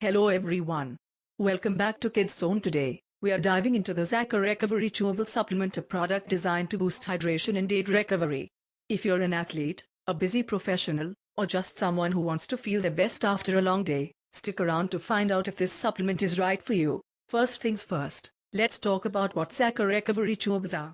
Hello everyone. Welcome back to Kids Zone. Today, we are diving into the Zaca Recovery Chewable Supplement, a product designed to boost hydration and aid recovery. If you're an athlete, a busy professional, or just someone who wants to feel their best after a long day, stick around to find out if this supplement is right for you. First things first, let's talk about what Zaca Recovery Chewables are.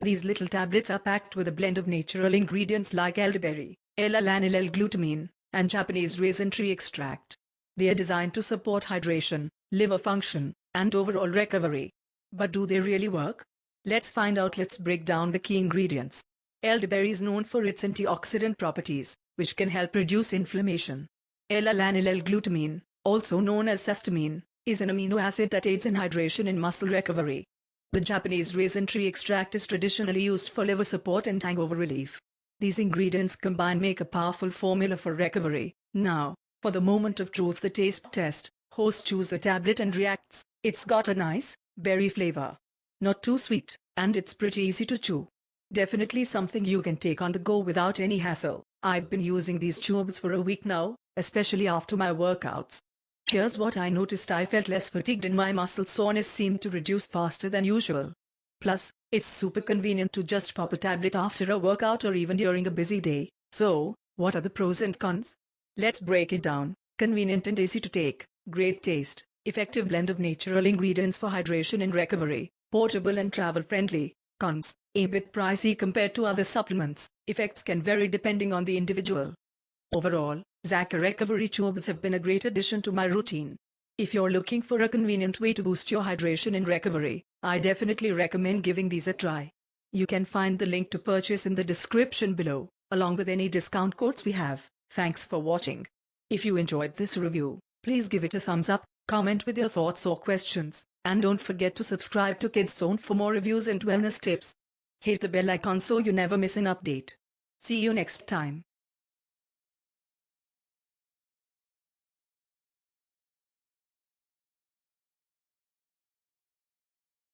These little tablets are packed with a blend of natural ingredients like elderberry, L-alanine L-glutamine, and Japanese resin tree extract. They are designed to support hydration, liver function, and overall recovery. But do they really work? Let's find out. Let's break down the key ingredients. Elderberry is known for its antioxidant properties, which can help reduce inflammation. L-alanine L-glutamine, also known as histamine, is an amino acid that aids in hydration and muscle recovery. The Japanese resin tree extract is traditionally used for liver support and hangover relief. These ingredients combined make a powerful formula for recovery. Now, for the moment of truth, the taste test. Host chews the tablet and reacts. It's got a nice, berry flavor. Not too sweet, and it's pretty easy to chew. Definitely something you can take on the go without any hassle. I've been using these chewables for a week now, especially after my workouts. Here's what I noticed. I felt less fatigued and my muscle soreness seemed to reduce faster than usual. Plus, it's super convenient to just pop a tablet after a workout or even during a busy day. So, what are the pros and cons? Let's break it down. Convenient and easy to take, great taste, effective blend of natural ingredients for hydration and recovery, portable and travel-friendly. Cons: a bit pricey compared to other supplements. Effects can vary depending on the individual. Overall, Zaca Recovery Chewables have been a great addition to my routine. If you're looking for a convenient way to boost your hydration and recovery, I definitely recommend giving these a try. You can find the link to purchase in the description below, along with any discount codes we have. Thanks for watching. If you enjoyed this review, please give it a thumbs up, comment with your thoughts or questions, and don't forget to subscribe to Kids Zone for more reviews and wellness tips. Hit the bell icon so you never miss an update. See you next time.